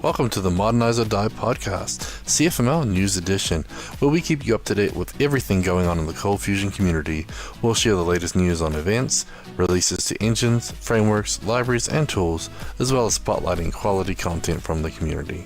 Welcome to the Modernize or Die podcast, CFML News Edition, where we keep you up to date with everything going on in the Cold Fusion community. We'll share the latest news on events, releases to engines, frameworks, libraries, and tools, as well as spotlighting quality content from the community.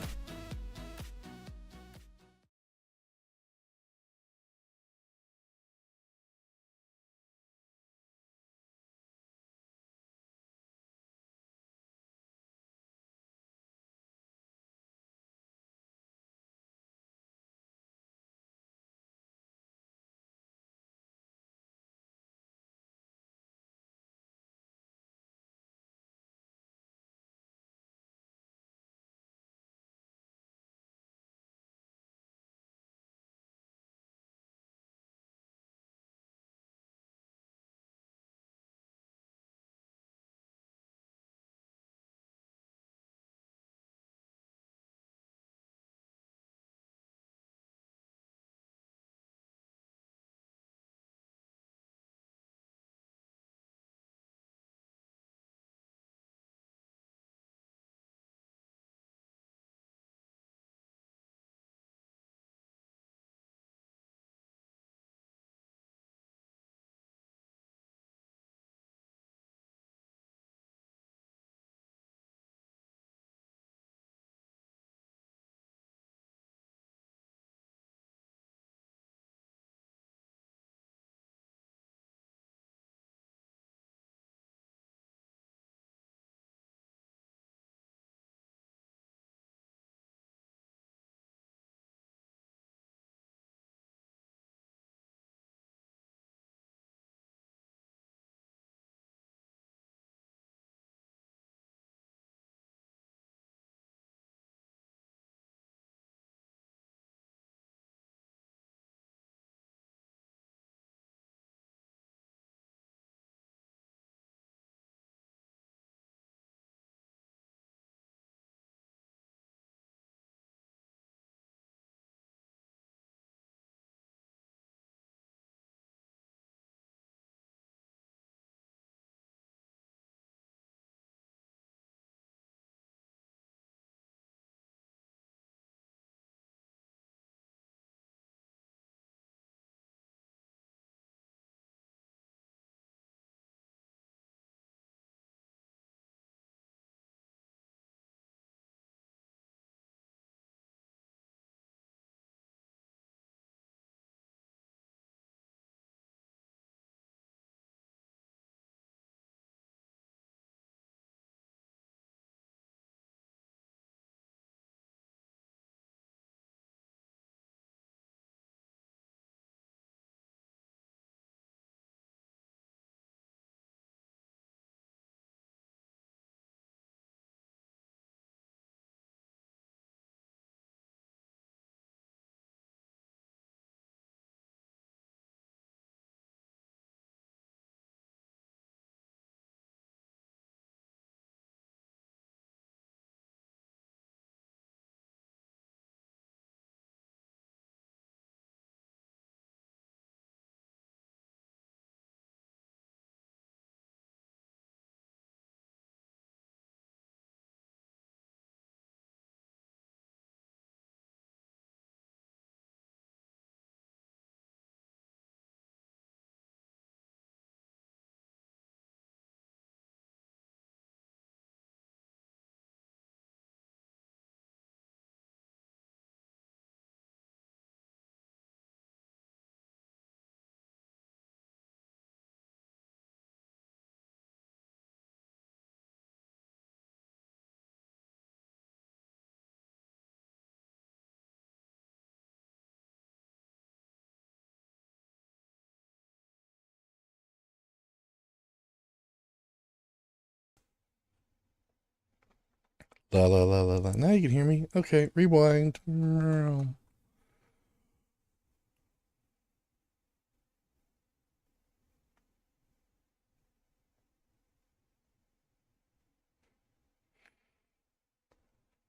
La la la la la. Now you can hear me. Okay, rewind.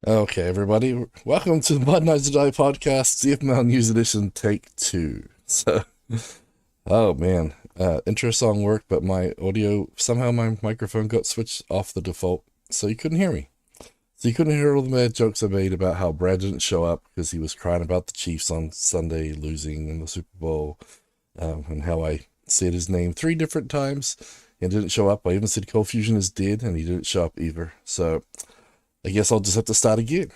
Okay, everybody, welcome to the Modernize or Die podcast, CFML News Edition, take 2. So, oh man, intro song worked, but my audio, somehow my microphone got switched off the default, so you couldn't hear me. So you couldn't hear all the mad jokes I made about how Brad didn't show up because he was crying about the Chiefs on Sunday losing in the Super Bowl, and how I said his name 3 different times and didn't show up. I even said Cold Fusion is dead, and he didn't show up either. So I guess I'll just have to start again.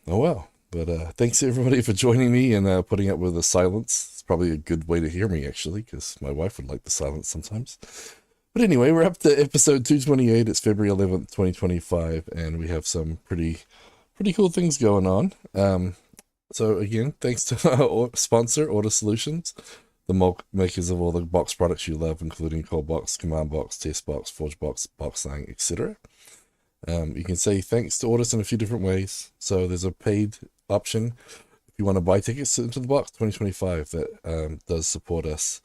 Oh well. But thanks everybody for joining me and putting up with the silence. It's probably a good way to hear me, actually, because my wife would like the silence sometimes. But anyway, we're up to episode 228. It's February 11th, 2025, and we have some pretty cool things going on. So again, thanks to our sponsor, Order Solutions, the makers of all the box products you love, including Cold Box, Command Box, Test Box, Forge Box, BoxLang, etc. You can say thanks to Orders in a few different ways. So there's a paid option if you want to buy tickets into the box 2025 that does support us.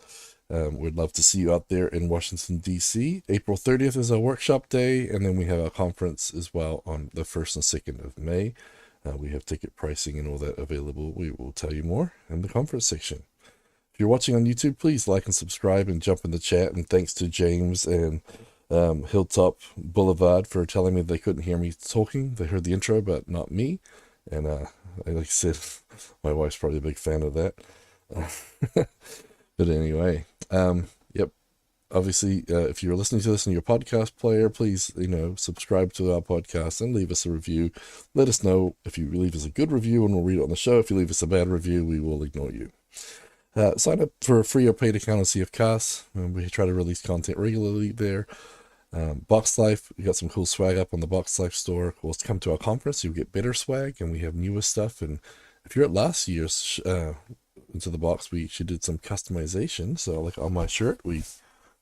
We'd love to see you out there in Washington, D.C. April 30th is our workshop day, and then we have our conference as well on the 1st and 2nd of May. We have ticket pricing and all that available. We will tell you more in the conference section. If you're watching on YouTube, please like and subscribe and jump in the chat. And thanks to James and Hilltop Boulevard for telling me they couldn't hear me talking. They heard the intro, but not me. And like I said, my wife's probably a big fan of that. But anyway, yep. Obviously, if you're listening to this in your podcast player, please, subscribe to our podcast and leave us a review. Let us know if you leave us a good review, and we'll read it on the show. If you leave us a bad review, we will ignore you. Sign up for a free or paid account on CFCast. We try to release content regularly there. BoxLife, we got some cool swag up on the BoxLife store. Of course, come to our conference, you'll get better swag, and we have newer stuff. And if you're at last year's Into the Box, we actually did some customization. So like on my shirt, we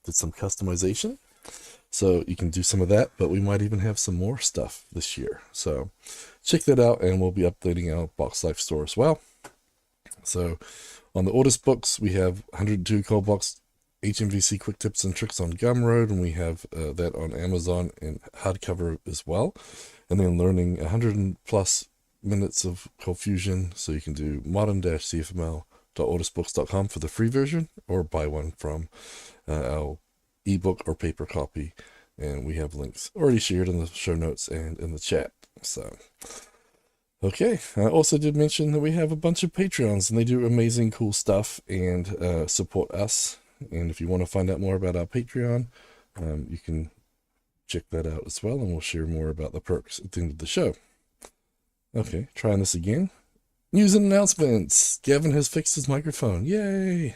did some customization. So you can do some of that, but we might even have some more stuff this year. So check that out, and we'll be updating our BoxLife store as well. So on the Orders books, we have 102 Cold Box HMVC quick tips and tricks on Gumroad, and we have that on Amazon in hardcover as well. And then learning 100+ minutes of Cold Fusion, so you can do modern-cfml.ordersbooks.com for the free version, or buy one from our ebook or paper copy. And we have links already shared in the show notes and in the chat. So okay, I also did mention that we have a bunch of Patreons, and they do amazing cool stuff and support us. And if you want to find out more about our Patreon, you can check that out as well, and we'll share more about the perks at the end of the show. Okay, trying this again. News and announcements. Gavin has fixed his microphone. Yay!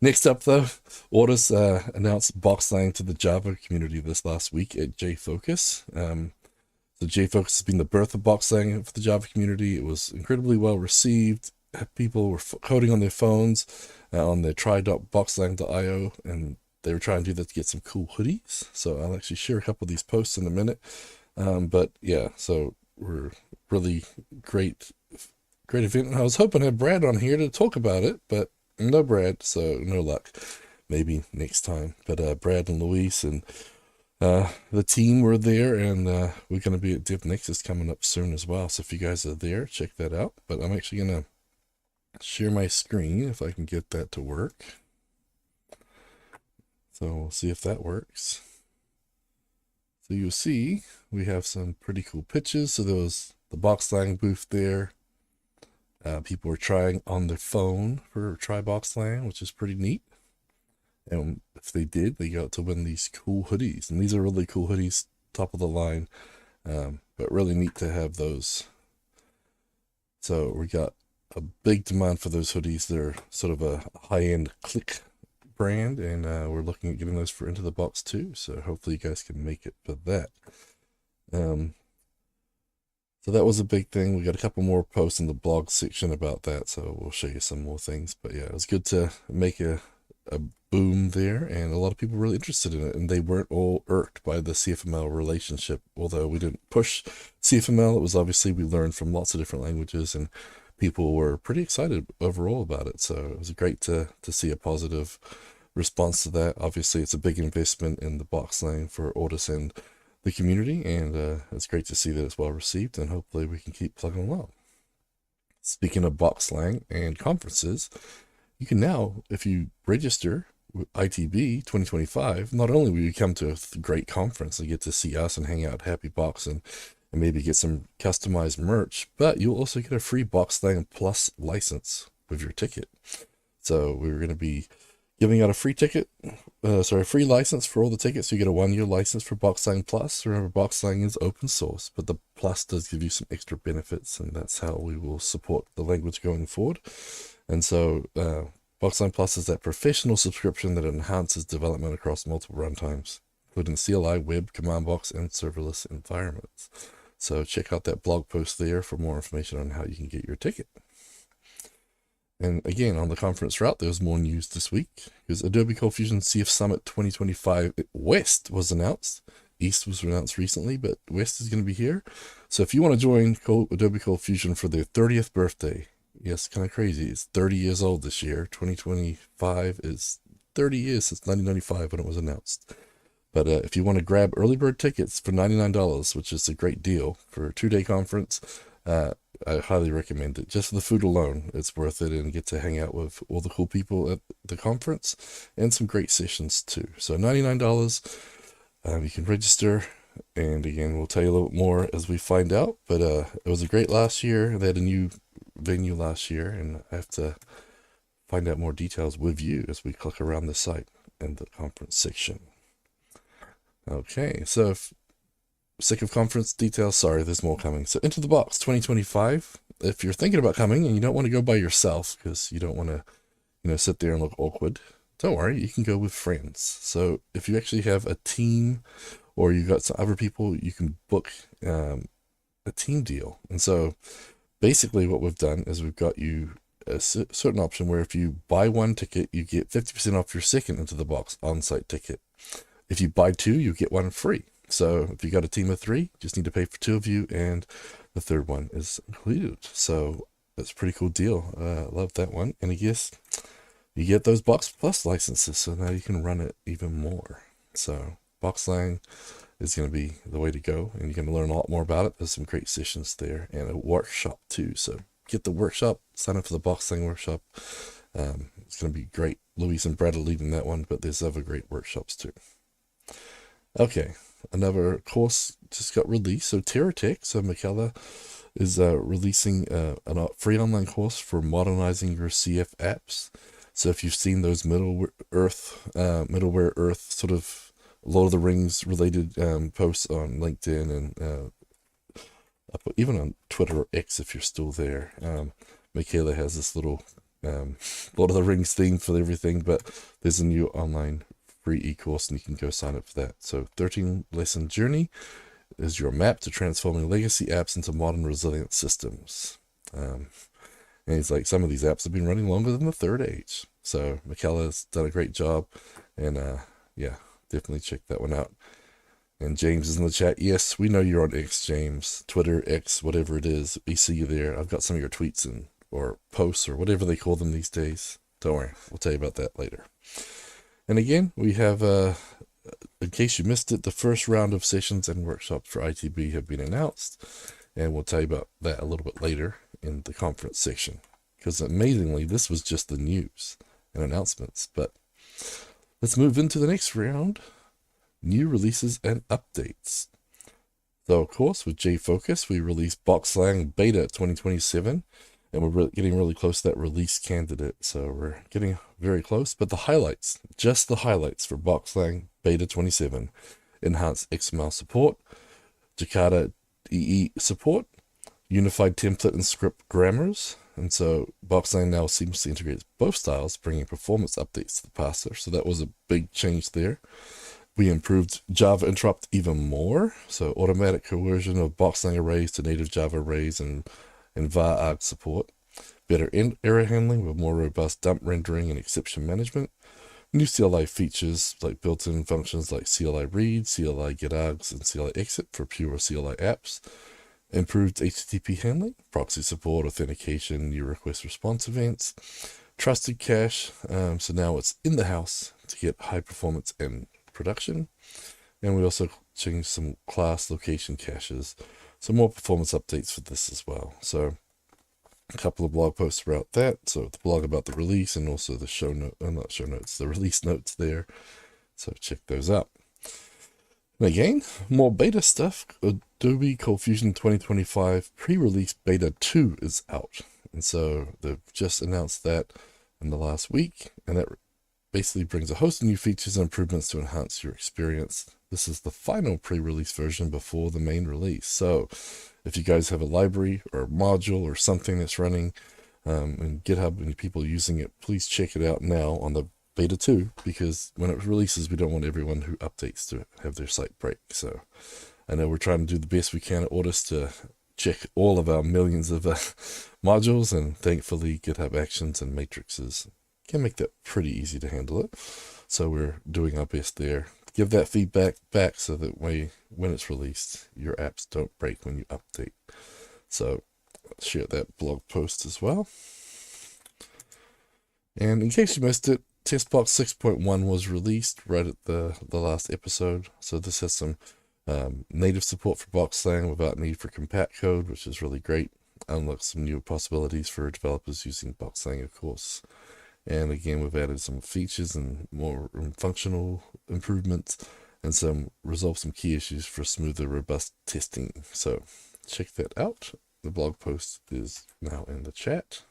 Next up, though, Orders announced BoxLang to the Java community this last week at JFocus. So JFocus has been the birth of BoxLang for the Java community. It was incredibly well received. People were coding on their phones on their try.boxlang.io, and they were trying to do that to get some cool hoodies. So I'll actually share a couple of these posts in a minute. But yeah, so we're really great event. And I was hoping to have Brad on here to talk about it, but no Brad, so no luck. Maybe next time. But Brad and Luis and the team were there, and we're going to be at Dev Nexus coming up soon as well. So if you guys are there, check that out. But I'm actually going to share my screen if I can get that to work. So we'll see if that works. So you'll see we have some pretty cool pitches. So there was the BoxLang booth there. People were trying on their phone for Try BoxLang, which is pretty neat. And if they did, they got to win these cool hoodies. And these are really cool hoodies, top of the line. But really neat to have those. So we got a big demand for those hoodies. They're sort of a high-end click brand, and we're looking at getting those for Into the Box too. So hopefully you guys can make it for that. So that was a big thing. We got a couple more posts in the blog section about that, so we'll show you some more things. But yeah, it was good to make a boom there, and a lot of people were really interested in it, and they weren't all irked by the CFML relationship. Although we didn't push CFML, it was obviously we learned from lots of different languages, and people were pretty excited overall about it. So it was great to see a positive response to that. Obviously, it's a big investment in the BoxLang for Orders and the community, and it's great to see that it's well received, and hopefully we can keep plugging along. Speaking of BoxLang and conferences, you can now, if you register with ITB 2025, not only will you come to a great conference and get to see us and hang out at Happy Box and and maybe get some customized merch, but you'll also get a free BoxLang Plus license with your ticket. So we're going to be giving out a free ticket, a free license for all the tickets. You get a 1-year license for BoxLang Plus. Remember, BoxLang is open source, but the Plus does give you some extra benefits, and that's how we will support the language going forward. And so BoxLang Plus is that professional subscription that enhances development across multiple runtimes, including CLI, web, command box, and serverless environments. So check out that blog post there for more information on how you can get your ticket. And again, on the conference route, there's more news this week because Adobe ColdFusion CF Summit 2025 West was announced. East was announced recently, but West is going to be here. So if you want to join Adobe ColdFusion for their 30th birthday, yes, kind of crazy. It's 30 years old this year. 2025 is 30 years since 1995 when it was announced. But if you want to grab early bird tickets for $99, which is a great deal for a 2-day conference, I highly recommend it. Just for the food alone, it's worth it, and get to hang out with all the cool people at the conference and some great sessions too. So $99, you can register, and again, we'll tell you a little bit more as we find out. But it was a great last year. They had a new venue last year, and I have to find out more details with you as we click around the site in the conference section. Okay, so sick of conference details, sorry, there's more coming. So Into the Box 2025, if you're thinking about coming and you don't want to go by yourself because you don't want to, sit there and look awkward, don't worry, you can go with friends. So if you actually have a team or you got some other people, you can book a team deal. And so basically what we've done is we've got you a certain option where if you buy one ticket, you get 50% off your second Into the Box on-site ticket. If you buy 2, you get 1 free. So if you got a team of 3, you just need to pay for 2 of you, and the third one is included. So that's a pretty cool deal. Love that one. And I guess you get those Box Plus licenses, so now you can run it even more. So BoxLang is going to be the way to go, and you're going to learn a lot more about it. There's some great sessions there and a workshop too. So get the workshop, sign up for the BoxLang workshop. It's going to be great. Louise and Brad are leading that one, but there's other great workshops too. Okay, another course just got released. So TerraTech, so Michaela is releasing a free online course for modernizing your CF apps. So if you've seen those middleware Earth sort of Lord of the Rings related posts on LinkedIn and even on Twitter or X if you're still there, Michaela has this little Lord of the Rings theme for everything, but there's a new online free e-course and you can go sign up for that. So 13-lesson journey is your map to transforming legacy apps into modern resilient systems. And it's like some of these apps have been running longer than the third age. So Michaela's done a great job, and yeah, definitely check that one out. And James is in the chat. Yes, we know you're on X, James. Twitter, X, whatever it is. We see you there. I've got some of your tweets or posts or whatever they call them these days. Don't worry, we'll tell you about that later. And again, we have, in case you missed it, the first round of sessions and workshops for ITB have been announced. And we'll tell you about that a little bit later in the conference section. Because amazingly, this was just the news and announcements. But let's move into the next round. New releases and updates. So, of course, with JFocus, we released BoxLang Beta 2027. And we're getting really close to that release candidate. So we're getting very close. But the highlights, just the highlights for BoxLang Beta 27. Enhanced XML support, Jakarta EE support, unified template and script grammars. And so BoxLang now seamlessly integrates both styles, bringing performance updates to the parser. So that was a big change there. We improved Java interrupt even more. So automatic conversion of BoxLang arrays to native Java arrays and var arg support, better error handling with more robust dump rendering and exception management, new CLI features like built-in functions like CLI read, CLI get args, and CLI exit for pure CLI apps, improved HTTP handling, proxy support, authentication, new request response events, trusted cache, so now it's in the house to get high performance and production, and we also changed some class location caches. Some more performance updates for this as well. So a couple of blog posts about that. So the blog about the release and also the the release notes there. So check those out. And again, more beta stuff. Adobe ColdFusion 2025 pre-release beta 2 is out. And so they've just announced that in the last week, and that basically brings a host of new features and improvements to enhance your experience. This is the final pre-release version before the main release. So if you guys have a library or a module or something that's running in GitHub and people using it, please check it out now on the beta 2, because when it releases, we don't want everyone who updates to have their site break. So I know we're trying to do the best we can at Audis to check all of our millions of modules, and thankfully GitHub Actions and matrices can make that pretty easy to handle it. So we're doing our best there. Give that feedback back so that when it's released, your apps don't break when you update. So I'll share that blog post as well. And in case you missed it, TestBox 6.1 was released right at the last episode. So this has some native support for BoxLang without need for compat code, which is really great. Unlocks some new possibilities for developers using BoxLang, of course. And again, we've added some features and more functional improvements, and resolved some key issues for smoother, robust testing. So check that out. The blog post is now in the chat.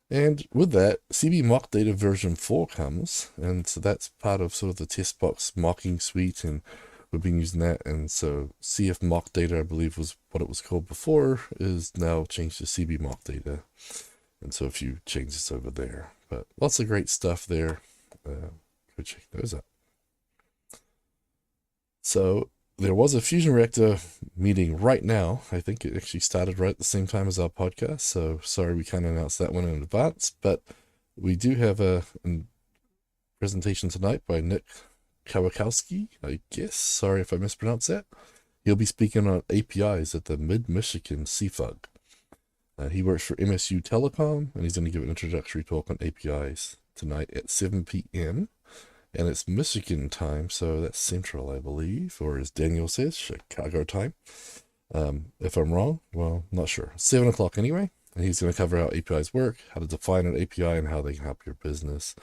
And with that, CB mock data version 4 comes, and so that's part of sort of the TestBox mocking suite, and we've been using that. And so CF mock data, I believe was what it was called before, is now changed to CB mock data. And so a few changes over there, but lots of great stuff there. Go check those out. So there was a Fusion Reactor meeting right now. I think it actually started right at the same time as our podcast. So sorry we can't announce that one in advance, but we do have a presentation tonight by Nick Kawakowski, I guess. Sorry if I mispronounced that. He'll be speaking on APIs at the Mid-Michigan CFUG. He works for MSU Telecom, and he's going to give an introductory talk on APIs tonight at 7 p.m. And it's Michigan time, so that's Central, I believe, or as Daniel says, Chicago time. If I'm wrong, well, not sure. 7 o'clock anyway, and he's going to cover how APIs work, how to define an API, and how they can help your business.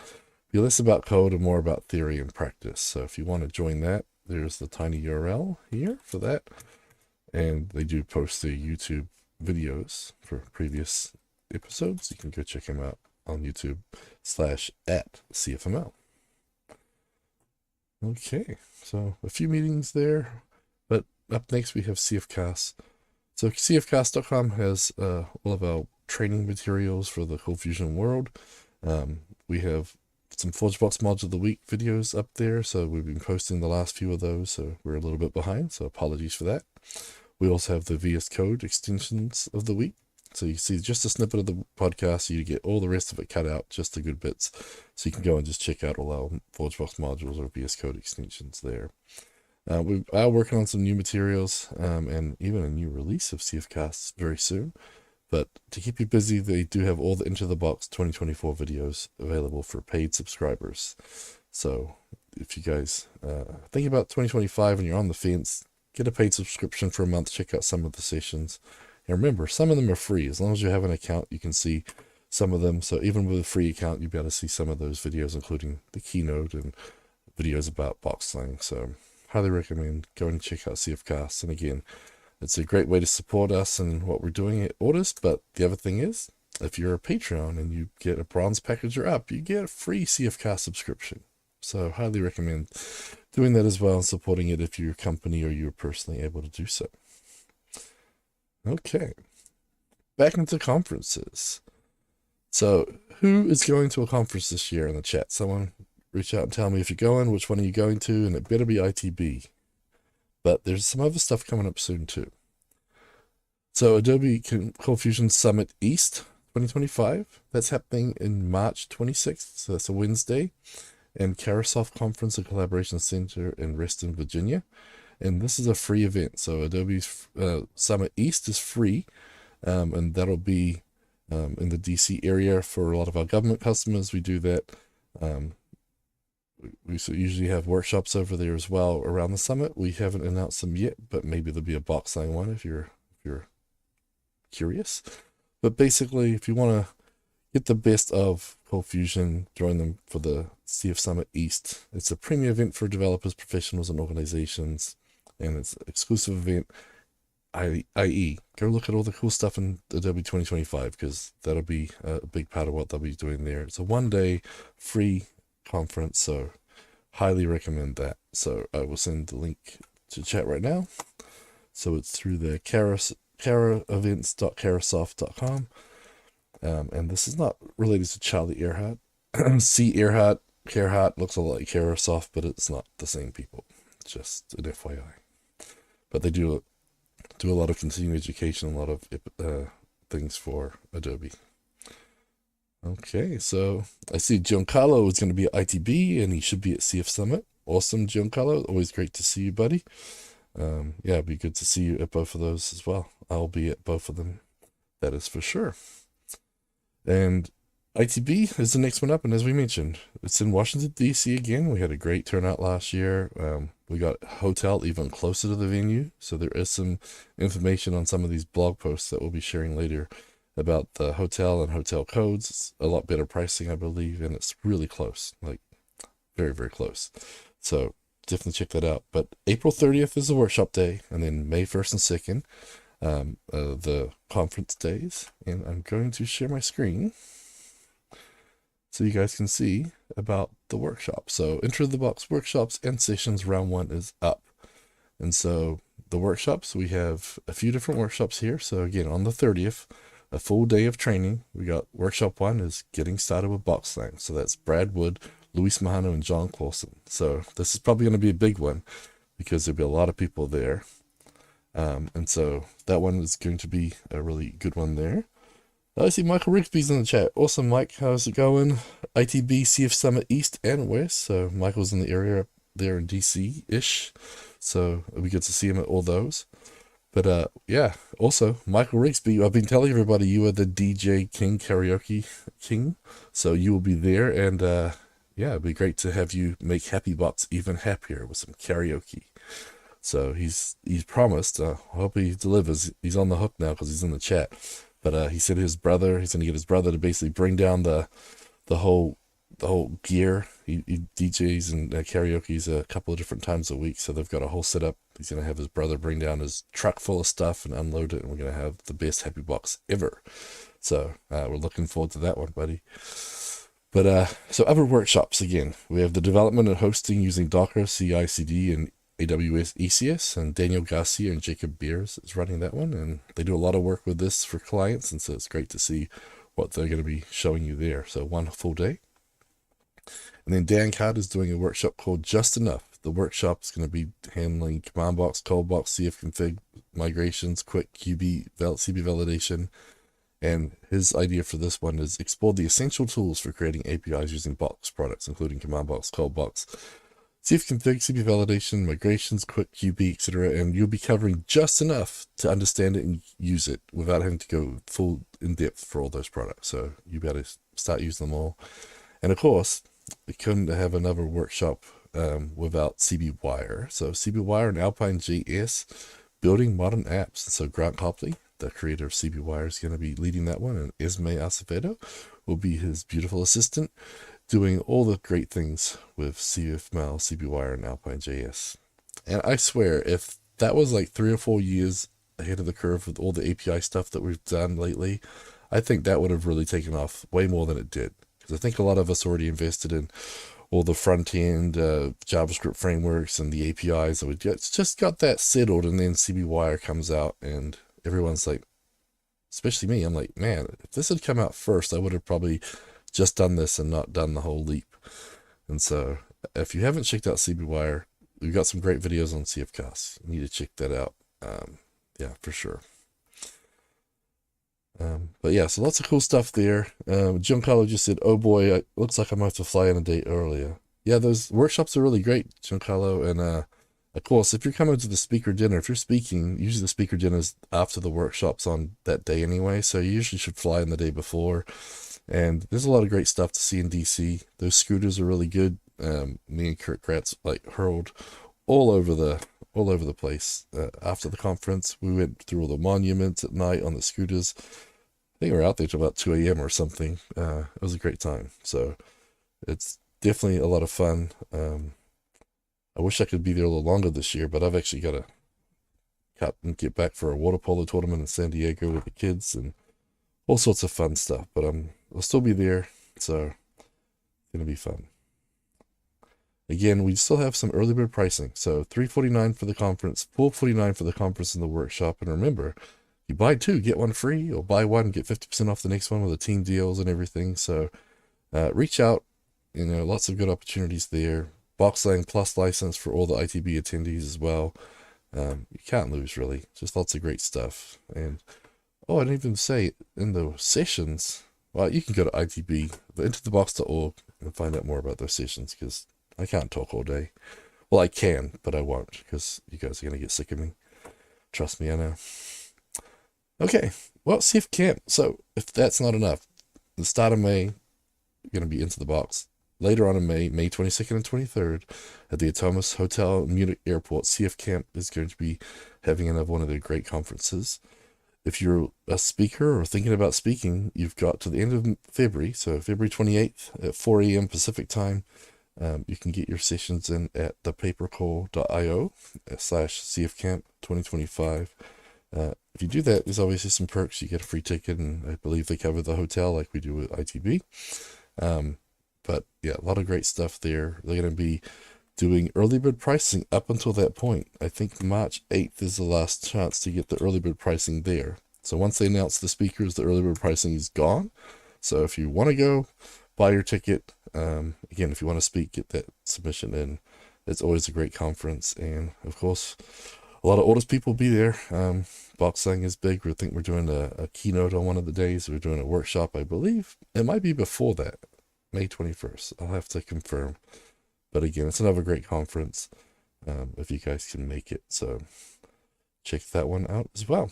Be less about code and more about theory and practice. So if you want to join that, there's the tiny URL here for that. And they do post the YouTube videos for previous episodes. You can go check them out on YouTube/@CFML. Okay, so a few meetings there, but up next we have CFcast. So CFcast.com has all of our training materials for the ColdFusion world. We have some ForgeBox Mods of the Week videos up there, so we've been posting the last few of those, so we're a little bit behind, so apologies for that. We also have the VS Code extensions of the week. So you see just a snippet of the podcast, so you get all the rest of it cut out, just the good bits. So you can go and just check out all our ForgeBox modules or VS Code extensions there. We are working on some new materials and even a new release of CFcasts very soon. But to keep you busy, they do have all the Into the Box 2024 videos available for paid subscribers. So if you guys think about 2025 and you're on the fence, get a paid subscription for a month, check out some of the sessions. And remember, some of them are free. As long as you have an account, you can see some of them. So even with a free account, you'll be able to see some of those videos, including the keynote and videos about BoxLang. So highly recommend going and check out CFcast. And again, it's a great way to support us and what we're doing at Audis. But the other thing is, if you're a Patreon and you get a bronze package or up, you get a free CFcast subscription. So highly recommend doing that as well and supporting it if you're a company or you're personally able to do so. Okay, back into conferences. So who is going to a conference this year in the chat? Someone reach out and tell me if you're going, which one are you going to, and it better be ITB. But there's some other stuff coming up soon too. So Adobe ColdFusion Summit East 2025, that's happening in March 26th, so that's a Wednesday. And Carasoft Conference and Collaboration Center in Reston, Virginia. And this is a free event. So Adobe's Summit East is free, and that'll be in the DC area for a lot of our government customers. We do that. We usually have workshops over there as well around the summit. We haven't announced them yet, but maybe there'll be a BoxLang one if you're curious. But basically, if you want to get the best of ColdFusion, join them for the CF Summit East. It's a premium event for developers, professionals, and organizations. and it's an exclusive event. I.e., go look at all the cool stuff in Adobe 2025 because that'll be a big part of what they'll be doing there. It's a 1-day free conference, so highly recommend that. So I will send the link to chat right now. So it's through the karaevents.karasoft.com. And this is not related to Charlie Earhart. C. Earhart, Carhart looks a lot like Karasoft, but it's not the same people. Just an FYI. But they do a lot of continuing education, a lot of things for Adobe. Okay, so I see Giancarlo is going to be at ITB, and he should be at CF Summit. Awesome, Giancarlo. Always great to see you, buddy. Yeah, it'd be good to see you at both of those as well. I'll be at both of them. That is for sure. And ITB is the next one up, and as we mentioned, it's in Washington, D.C. again. We had a great turnout last year. We got a hotel even closer to the venue, so there is some information on some of these blog posts that we'll be sharing later about the hotel and hotel codes. It's a lot better pricing, I believe, and it's really close, like very, very close. So definitely check that out. But April 30th is the workshop day, and then May 1st and 2nd, the conference days. And I'm going to share my screen so you guys can see about the workshop. So Enter the Box workshops and sessions round 1 is up. And so the workshops, we have a few different workshops here. So again, on the 30th, a full day of training. We got workshop 1 is getting started with BoxLang. So that's Brad Wood, Luis Mahano, and John Clausen. So this is probably going to be a big one because there'll be a lot of people there. And so that one is going to be a really good one there. I see Michael Rigsby's in the chat. Awesome, Mike. How's it going? ITB CF Summit East and West. So Michael's in the area there in DC-ish. So it'll be good to see him at all those. But yeah, also Michael Rigsby. I've been telling everybody you are the DJ King, Karaoke King. So you will be there, and yeah, it'd be great to have you make Happy Box even happier with some karaoke. So he's promised. I hope he delivers. He's on the hook now because he's in the chat. But he said he's going to get his brother to basically bring down the whole gear. He DJs and karaoke's a couple of different times a week, so they've got a whole setup. He's going to have his brother bring down his truck full of stuff and unload it, and we're going to have the best Happy Box ever. So we're looking forward to that one, buddy. But so other workshops again. We have the development and hosting using Docker, CI/CD, and AWS ECS, and Daniel Garcia and Jacob Beers is running that one, and they do a lot of work with this for clients, and so it's great to see what they're going to be showing you there. So one full day. And then Dan Card is doing a workshop called Just Enough. The workshop is going to be handling command box, code box, CF-config, migrations, quick QB, CB validation. And his idea for this one is explore the essential tools for creating APIs using box products, including command box, code box, CF-config, CB validation, migrations, quick QB, etc. And you'll be covering just enough to understand it and use it without having to go full in depth for all those products. So you better start using them all. And of course, we couldn't have another workshop without CB Wire. So CB Wire and Alpine JS building modern apps. So Grant Copley, the creator of CB Wire, is going to be leading that one, and Esme Acevedo will be his beautiful assistant, doing all the great things with CFML, CB Wire, and Alpine JS. And I swear, if that was like 3 or 4 years ahead of the curve with all the API stuff that we've done lately, I think that would have really taken off way more than it did. Because I think a lot of us already invested in all the front-end JavaScript frameworks and the APIs. So it's just got that settled, and then CB Wire comes out, and everyone's like, especially me, I'm like, man, if this had come out first, I would have probably just done this and not done the whole leap. And so if you haven't checked out CB Wire, we've got some great videos on CFcast. You need to check that out. Yeah, for sure. But yeah, so lots of cool stuff there. Giancarlo just said, oh boy, it looks like I might have to fly in a day earlier. Yeah, those workshops are really great, Giancarlo. And of course, if you're coming to the speaker dinner, if you're speaking, usually the speaker dinner is after the workshops on that day anyway. So you usually should fly in the day before. And there's a lot of great stuff to see in DC. Those scooters are really good. Me and Kurt Gratz like hurled all over the place. After the conference, we went through all the monuments at night on the scooters. I think we were out there till about 2 a.m. or something. It was a great time. So it's definitely a lot of fun. I wish I could be there a little longer this year, but I've actually got to cut and get back for a water polo tournament in San Diego with the kids and all sorts of fun stuff. But I'll still be there, so it's gonna be fun. Again, we still have some early bird pricing. So $349 for the conference, $449 for the conference and the workshop. And remember, you buy two, get one free, or buy one, get 50% off the next one with the team deals and everything. So reach out, lots of good opportunities there. BoxLang Plus license for all the ITB attendees as well. You can't lose, really. Just lots of great stuff. And I didn't even say in the sessions, well, you can go to ITB, intothebox.org, and find out more about those sessions, because I can't talk all day. Well, I can, but I won't, because you guys are going to get sick of me. Trust me, I know. Okay, well, CF Camp. So if that's not enough, the start of May, you're going to be Into the Box. Later on in May 22nd and 23rd, at the Atomis Hotel Munich Airport, CF Camp is going to be having another one of their great conferences. If you're a speaker or thinking about speaking, you've got to the end of February, so February 28th at 4 a.m. Pacific time. You can get your sessions in at thepapercall.io/CFCamp 2025. If you do that, there's obviously some perks. You get a free ticket, and I believe they cover the hotel like we do with ITB. But yeah, a lot of great stuff there. They're going to be doing early bird pricing up until that point. I think March 8th is the last chance to get the early bird pricing there. So once they announce the speakers, the early bird pricing is gone. So if you want to go, buy your ticket. Again, if you want to speak, get that submission in. It's always a great conference. And of course, a lot of Otis people will be there. BoxLang is big. I think we're doing a keynote on one of the days. We're doing a workshop, I believe. It might be before that, May 21st. I'll have to confirm. But again, it's another great conference if you guys can make it. So check that one out as well.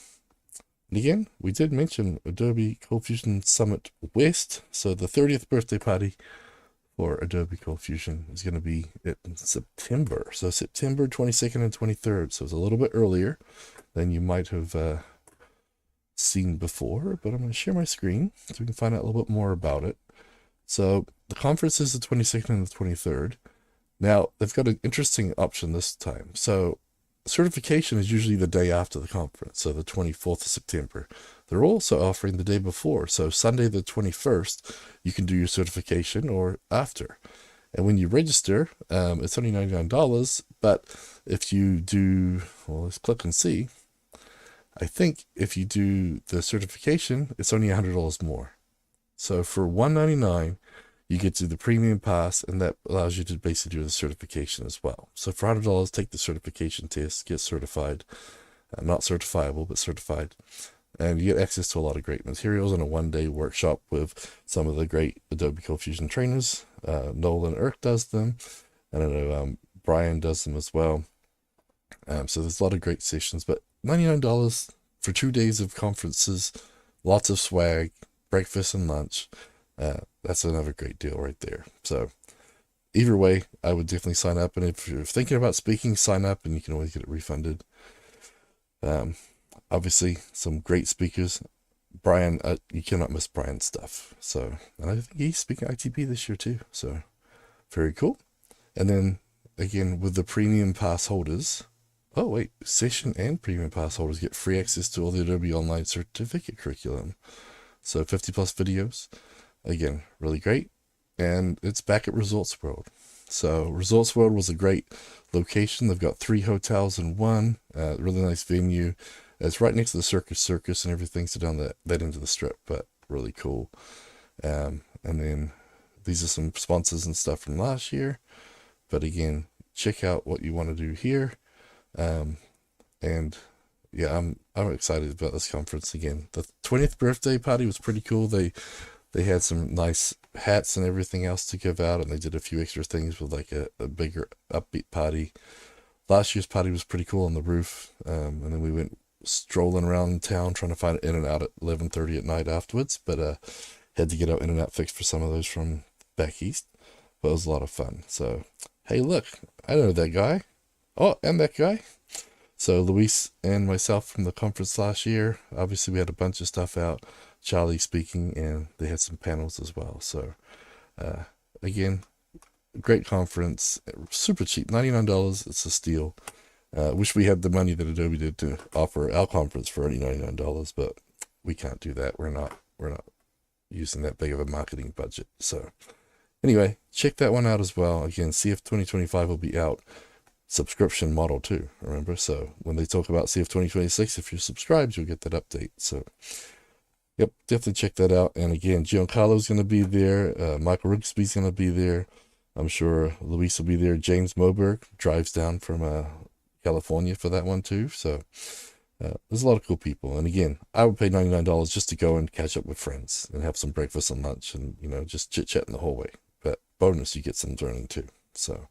And again, we did mention Adobe ColdFusion Summit West. So the 30th birthday party for Adobe ColdFusion is going to be in September. So September 22nd and 23rd. So it's a little bit earlier than you might have seen before. But I'm going to share my screen so we can find out a little bit more about it. So the conference is the 22nd and the 23rd. Now, they've got an interesting option this time. So certification is usually the day after the conference, so the 24th of September. They're also offering the day before. So Sunday the 21st, you can do your certification or after. And when you register, it's only $99. But if you do, well, let's click and see. I think if you do the certification, it's only $100 more. So for $199, you get to the premium pass, and that allows you to basically do the certification as well. So for $100, take the certification test, get certified. Not certifiable, but certified. And you get access to a lot of great materials and a one-day workshop with some of the great Adobe ColdFusion trainers. Nolan Irk does them, and I know Brian does them as well. So there's a lot of great sessions, but $99 for 2 days of conferences, lots of swag, breakfast and lunch. That's another great deal right there. So either way, I would definitely sign up. And if you're thinking about speaking, sign up, and you can always get it refunded. Obviously, some great speakers. Brian, you cannot miss Brian's stuff. So, and I think he's speaking ITP this year too. So very cool. And then again, with the premium pass holders, session and premium pass holders get free access to all the Adobe Online certificate curriculum. So 50 plus videos. Again, really great. And it's back at Resorts World. So Resorts World was a great location. They've got 3 hotels in one. Really nice venue. It's right next to the Circus and everything. So down that end of the strip, but really cool. And then these are some sponsors and stuff from last year. But again, check out what you want to do here. And yeah, I'm excited about this conference again. The 20th birthday party was pretty cool. They had some nice hats and everything else to give out, and they did a few extra things with like a bigger upbeat party. Last year's party was pretty cool on the roof, and then we went strolling around town trying to find an In-N-Out at 11:30 at night afterwards, but had to get our In-N-Out fixed for some of those from back east. But it was a lot of fun. So, hey, look, I know that guy. Oh, and that guy. So Luis and myself from the conference last year, obviously we had a bunch of stuff out, Charlie speaking, and they had some panels as well. So again, great conference, super cheap, $99. It's a steal. Wish we had the money that Adobe did to offer our conference for only $99, but we can't do that. We're not using that big of a marketing budget. So anyway, check that one out as well. Again, CF 2025 will be out. Subscription model too, remember? So when they talk about CF 2026, if you're subscribed, you'll get that update. So yep, definitely check that out. And again, Giancarlo's going to be there. Michael Rigsby's going to be there. I'm sure Luis will be there. James Moberg drives down from California for that one too. So there's a lot of cool people. And again, I would pay $99 just to go and catch up with friends and have some breakfast and lunch and, just chit chat in the hallway. But bonus, you get some learning too. So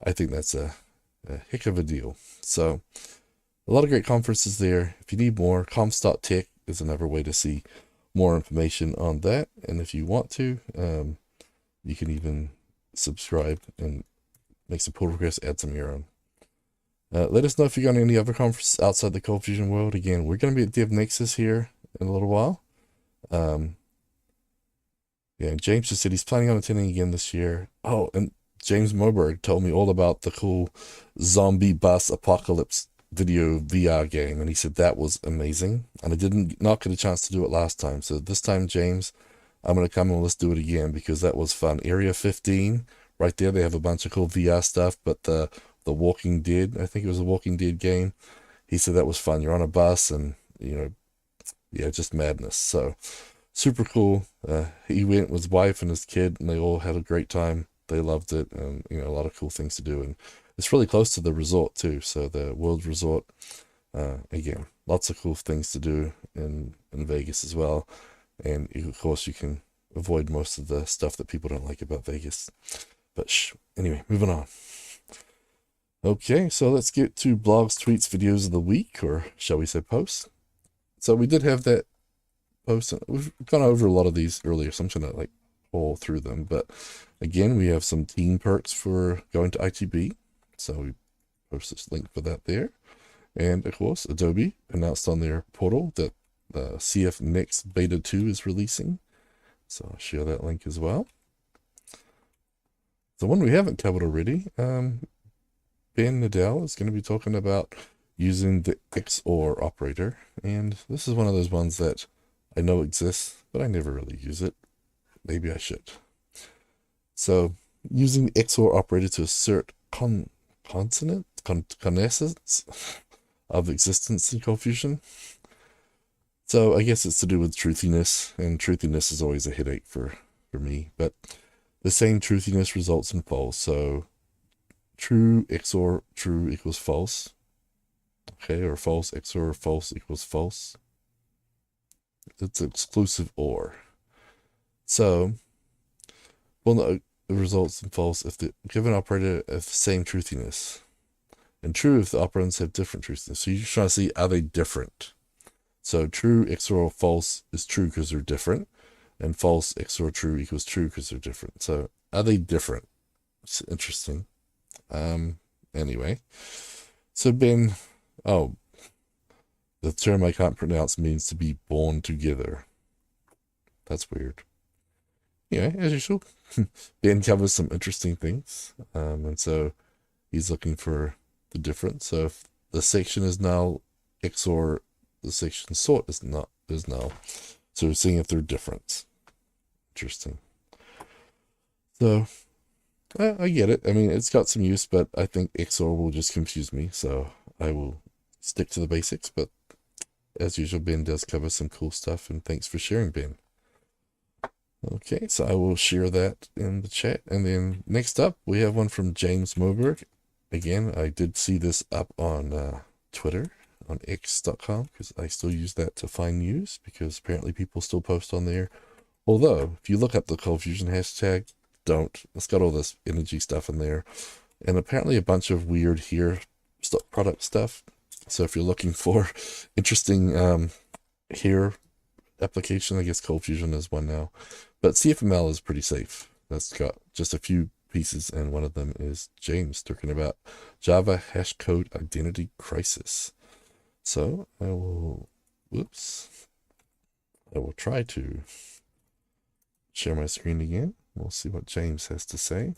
I think that's a heck of a deal. So a lot of great conferences there. If you need more, comms.tech is another way to see more information on that. And if you want to, you can even subscribe and make some pull requests, add some of your own. Let us know if you're going to any other conferences outside the Cold Fusion world. Again, we're going to be at Dev Nexus here in a little while. Yeah, James just said he's planning on attending again this year. Oh, and James Moberg told me all about the cool zombie bus apocalypse video VR game, and he said that was amazing. And I did not get a chance to do it last time, so this time, James, I'm going to come and let's do it again because that was fun. Area 15, right there, they have a bunch of cool VR stuff, but the Walking Dead, I think it was a Walking Dead game. He said that was fun. You're on a bus and, yeah, just madness. So super cool. He went with his wife and his kid, and they all had a great time. They loved it, and a lot of cool things to do. And it's really close to the resort too. So the World Resort, again, lots of cool things to do in Vegas as well. And of course, you can avoid most of the stuff that people don't like about Vegas. But anyway, moving on. Okay, so let's get to blogs, tweets, videos of the week, or shall we say posts. So we did have that post. We've gone over a lot of these earlier, so I'm trying to pull through them. But again, we have some team perks for going to ITB. So we post this link for that there. And of course, Adobe announced on their portal that the CF Next Beta 2 is releasing. So I'll share that link as well. The one we haven't covered already, Ben Nadell is going to be talking about using the XOR operator. And this is one of those ones that I know exists, but I never really use it. Maybe I should. So using the XOR operator to assert constants of existence in Cold Fusion. So I guess it's to do with truthiness, and truthiness is always a headache for me. But the same truthiness results in false. So true XOR true equals false. Okay, or false XOR false equals false. It's exclusive OR. So, well, no, it results in false if the given operator have the same truthiness. And true if the operands have different truthiness. So you're trying to see, are they different? So true XOR false is true because they're different. And false XOR true equals true because they're different. So are they different? It's interesting. Anyway. So Ben, the term I can't pronounce means to be born together. That's weird. Yeah, as usual, Ben covers some interesting things. And so he's looking for the difference. So if the section is null, XOR the section sort is null. So we're seeing if they're different. Interesting. So I get it. I mean, it's got some use, but I think XOR will just confuse me. So I will stick to the basics. But as usual, Ben does cover some cool stuff. And thanks for sharing, Ben. Okay, so I will share that in the chat. And then next up, we have one from James Moberg. Again, I did see this up on Twitter, on x.com, because I still use that to find news, because apparently people still post on there. Although, if you look up the Cold Fusion hashtag, don't. It's got all this energy stuff in there. And apparently a bunch of weird hair product stuff. So if you're looking for interesting hair application, I guess Cold Fusion is one now. But CFML is pretty safe. That's got just a few pieces, and one of them is James talking about Java hashcode identity crisis. So I will try to share my screen again. We'll see what James has to say.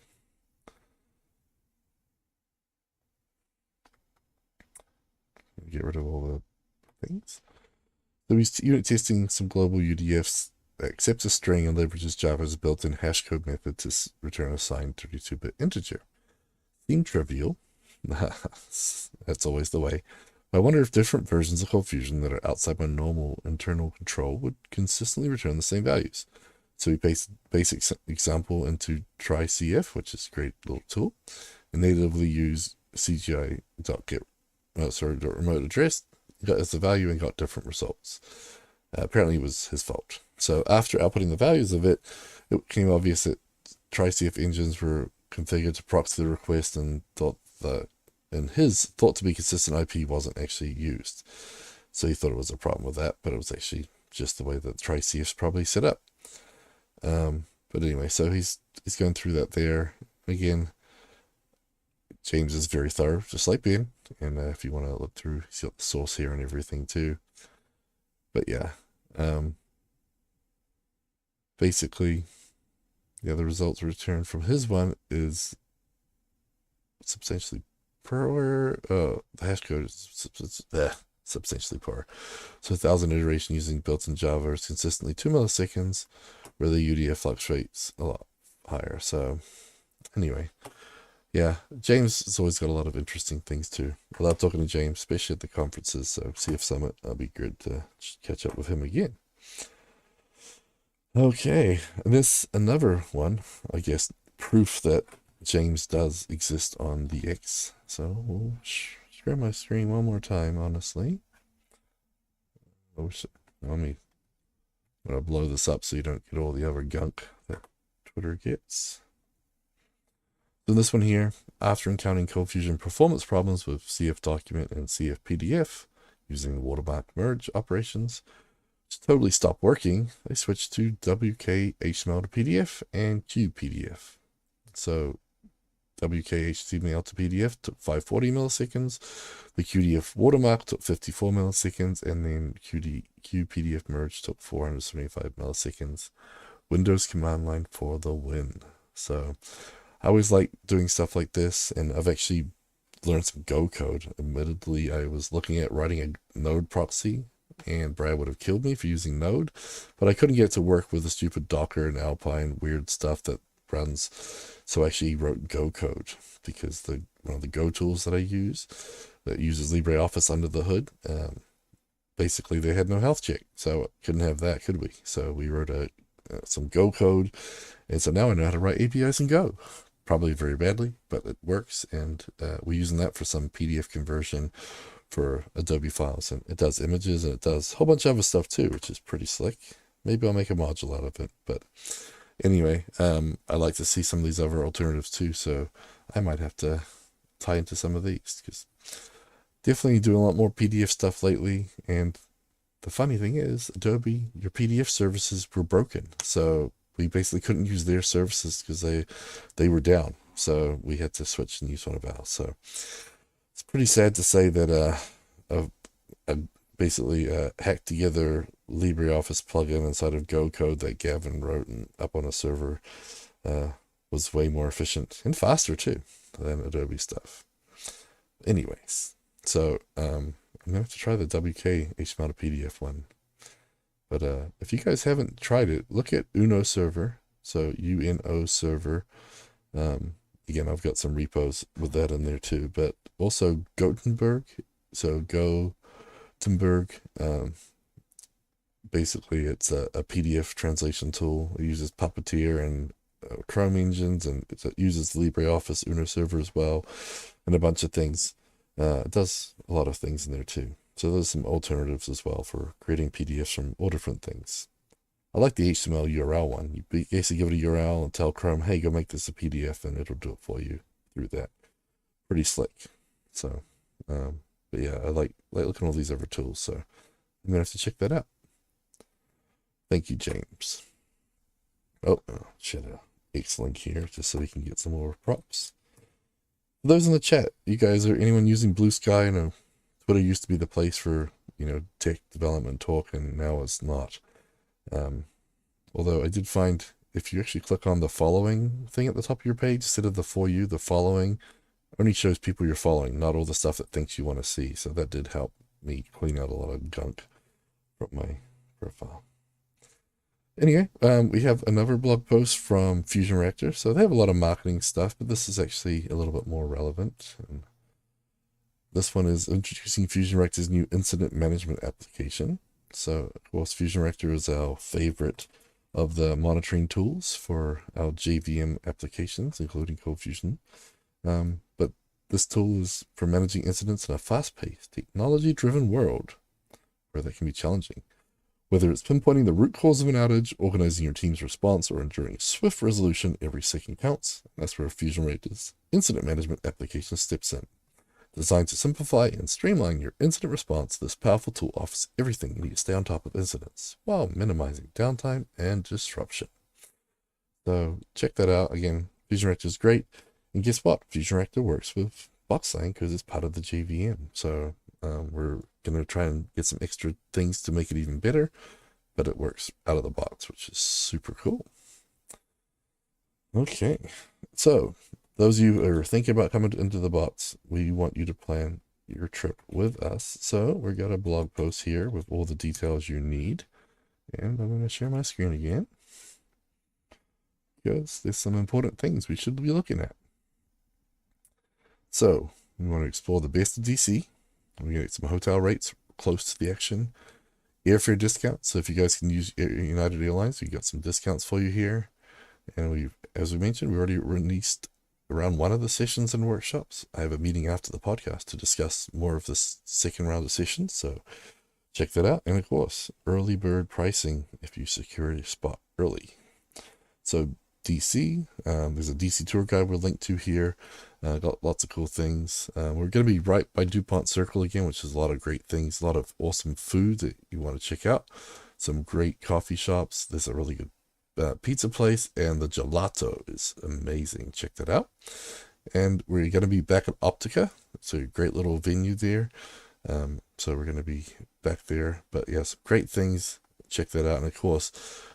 get rid of all the things. So he's unit testing some global UDFs that accepts a string and leverages Java's built-in hashcode method to return a signed 32-bit integer. Seemed trivial. That's always the way. I wonder if different versions of ColdFusion that are outside my normal internal control would consistently return the same values. So we paste basic example into trycf, which is a great little tool, and natively use cgi.remote address, got as the value and got different results. Apparently it was his fault. So after outputting the values of it, it became obvious that trycf engines were configured to proxy the request and thought to be consistent IP wasn't actually used. So he thought it was a problem with that, but it was actually just the way that trycf's probably set up. But anyway, so he's going through that there. Again, James is very thorough, just like Ben. And if you want to look through, he's got the source here and everything too. But yeah, basically, the other results returned from his one is substantially poor. The hash code is substantially poor. So 1,000 iteration using built-in Java is consistently 2 milliseconds, where the UDF fluctuates a lot higher. So anyway, yeah, James has always got a lot of interesting things too. I love talking to James, especially at the conferences. So CF Summit, I'll be good to catch up with him again. Okay, and this another one, I guess, proof that James does exist on the X. So we'll share my screen one more time, honestly. I'm gonna blow this up so you don't get all the other gunk that Twitter gets. So this one here, after encountering ColdFusion performance problems with CF document and CF PDF using the watermark merge operations, which totally stopped working, they switched to WK HTML to PDF and QPDF. So WK HTML to PDF took 540 milliseconds, the QDF watermark took 54 milliseconds, and then QPDF merge took 475 milliseconds. Windows command line for the win. So I always like doing stuff like this, and I've actually learned some Go code. Admittedly, I was looking at writing a Node proxy, and Brad would have killed me for using Node, but I couldn't get it to work with the stupid Docker and Alpine weird stuff that runs. So I actually wrote Go code, because one of the Go tools that I use that uses LibreOffice under the hood, basically they had no health check, so couldn't have that, could we? So we wrote some Go code, and so now I know how to write APIs in Go. Probably very badly, but it works, and we're using that for some PDF conversion for Adobe files, and it does images, and it does a whole bunch of other stuff too, which is pretty slick. Maybe I'll make a module out of it, but anyway, I like to see some of these other alternatives too, so I might have to tie into some of these, because definitely doing a lot more PDF stuff lately. And the funny thing is, Adobe, your PDF services were broken, so we basically couldn't use their services because they were down, so we had to switch and use one of ours. So it's pretty sad to say that I basically hacked together LibreOffice plugin inside of Go code that Gavin wrote and up on a server was way more efficient and faster too than Adobe stuff. Anyways, so I'm gonna have to try the WK HTML to PDF one. But if you guys haven't tried it, look at Uno server. So UNO server. Again, I've got some repos with that in there too. But also Gutenberg. So Gutenberg. Basically, it's a PDF translation tool. It uses Puppeteer and Chrome engines, and it uses LibreOffice Uno server as well, and a bunch of things. It does a lot of things in there too. So there's some alternatives as well for creating PDFs from all different things. I like the HTML URL one. You basically give it a URL and tell Chrome, hey, go make this a PDF, and it'll do it for you through that. Pretty slick. So, but yeah, I like looking at all these other tools. So I'm going to have to check that out. Thank you, James. Oh, share the X link here just so we can get some more props. For those in the chat, you guys, are anyone using Blue Sky? I know Twitter used to be the place for, tech development talk, and now it's not. Although I did find if you actually click on the following thing at the top of your page, instead of the for you, the following only shows people you're following, not all the stuff that thinks you want to see. So that did help. me clean out a lot of gunk from my profile. Anyway, we have another blog post from Fusion Reactor. So they have a lot of marketing stuff, but this is actually a little bit more relevant. And this one is introducing Fusion Reactor's new incident management application. So, of course, Fusion Reactor is our favorite of the monitoring tools for our JVM applications, including ColdFusion. But this tool is for managing incidents in a fast-paced, technology-driven world where that can be challenging. Whether it's pinpointing the root cause of an outage, organizing your team's response, or ensuring swift resolution, every second counts. That's where Fusion Reactor's incident management application steps in. Designed to simplify and streamline your incident response, this powerful tool offers everything you need to stay on top of incidents while minimizing downtime and disruption. So check that out. Again, Fusion Reactor is great. And guess what? Fusion Reactor works with BoxLang because it's part of the JVM. So we're going to try and get some extra things to make it even better, but it works out of the box, which is super cool. Okay, so those of you who are thinking about coming into the box, we want you to plan your trip with us. So we've got a blog post here with all the details you need. And I'm going to share my screen again because there's some important things we should be looking at. So we want to explore the best of DC. We're going to get some hotel rates close to the action. Airfare discounts. So if you guys can use United Airlines, we've got some discounts for you here. And as we mentioned, we already released around one of the sessions and workshops. I have a meeting after the podcast to discuss more of this second round of sessions. So check that out. And of course, early bird pricing if you secure your spot early. So DC, there's a DC tour guide we'll link to here. Got lots of cool things. We're going to be right by DuPont Circle again, which is a lot of great things, a lot of awesome food that you want to check out. Some great coffee shops. There's a really good pizza place, and the gelato is amazing. Check that out. And we're going to be back at Optica. It's a great little venue there. So we're going to be back there. But yes, great things. Check that out. And of course,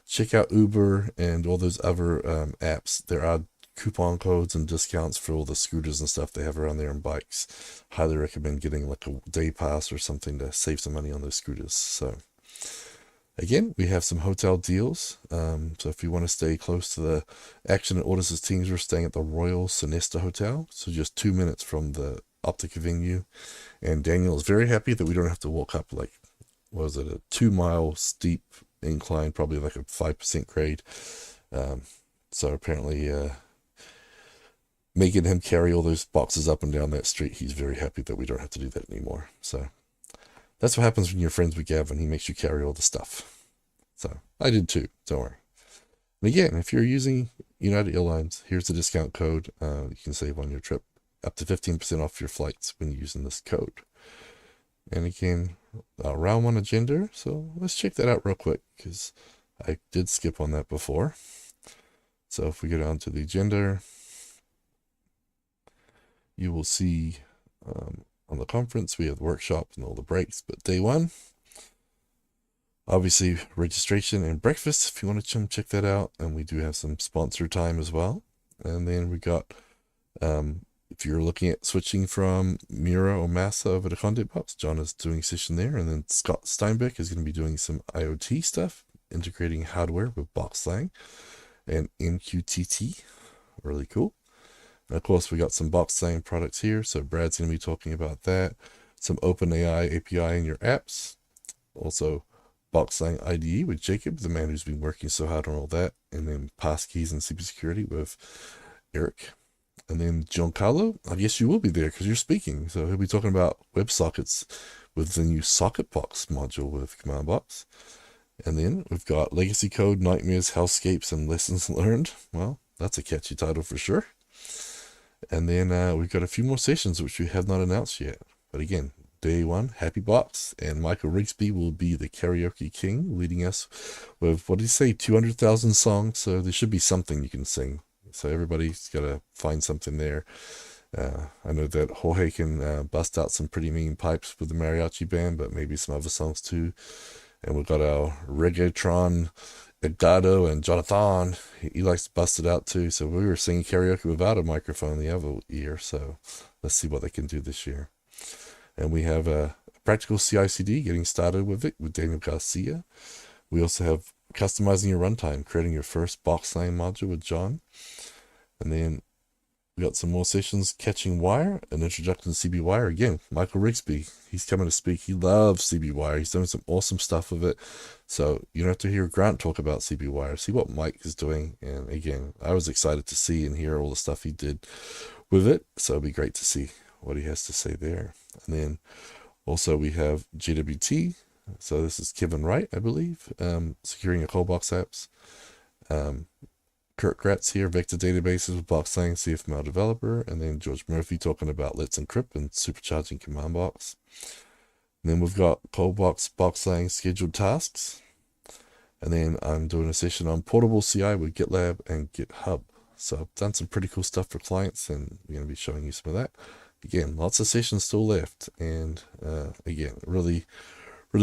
check out Uber and all those other apps. There are coupon codes and discounts for all the scooters and stuff they have around there and bikes. Highly recommend getting like a day pass or something to save some money on those scooters. So again, we have some hotel deals. So if you want to stay close to the action and Audis' teams, we're staying at the Royal Sonesta Hotel. So just 2 minutes from the Optica venue. And Daniel is very happy that we don't have to walk up like, what was it, a 2-mile steep incline, probably like a 5% grade. So apparently making him carry all those boxes up and down that street, he's very happy that we don't have to do that anymore. So that's what happens when you're friends with Gavin. He makes you carry all the stuff. So I did too. Don't worry. And again, if you're using United Airlines, here's the discount code. You can save on your trip up to 15% off your flights when using this code. And again, round one agenda. So let's check that out real quick because I did skip on that before. So if we go down to the agenda, you will see on the conference, we have the workshop and all the breaks, but day one, obviously registration and breakfast, if you want to come check that out. And we do have some sponsor time as well. And then we got, if you're looking at switching from Mira or Massa over to Content Box, John is doing a session there. And then Scott Steinbeck is going to be doing some IoT stuff, integrating hardware with BoxLang and MQTT. Really cool. And of course, we got some BoxLang products here. So Brad's going to be talking about that. Some OpenAI API in your apps. Also, BoxLang IDE with Jacob, the man who's been working so hard on all that. And then passkeys and cybersecurity with Eric. And then Giancarlo, I guess you will be there because you're speaking. So he'll be talking about WebSockets with the new SocketBox module with CommandBox. And then we've got Legacy Code, Nightmares, Hellscapes, and Lessons Learned. Well, that's a catchy title for sure. And then we've got a few more sessions which we have not announced yet. But again, day one, Happy Box, and Michael Rigsby will be the karaoke king, leading us with, what did he say, 200,000 songs. So there should be something you can sing. So everybody's got to find something there. I know that Jorge can bust out some pretty mean pipes with the mariachi band, but maybe some other songs too. And we've got our reggaeton Edgardo and Jonathan. He likes to bust it out too. So we were singing karaoke without a microphone the other year. So let's see what they can do this year. And we have a practical CI/CD, getting started with it with Daniel Garcia. We also have customizing your runtime, creating your first BoxLang module with John. And then we got some more sessions, catching wire, an introduction to CB Wire. Again, Michael Rigsby, he's coming to speak. He loves CB Wire. He's doing some awesome stuff with it. So you don't have to hear Grant talk about CB Wire. See what Mike is doing. And again, I was excited to see and hear all the stuff he did with it. So it'll be great to see what he has to say there. And then also we have GWT. So this is Kevin Wright, I believe, securing your Coldbox apps. Kurt Gratz here, vector databases with BoxLang, CFML developer, and then George Murphy talking about Let's Encrypt and supercharging command box. And then we've got Coldbox, BoxLang scheduled tasks. And then I'm doing a session on portable CI with GitLab and GitHub. So I've done some pretty cool stuff for clients, and we're going to be showing you some of that. Again, lots of sessions still left, and again, really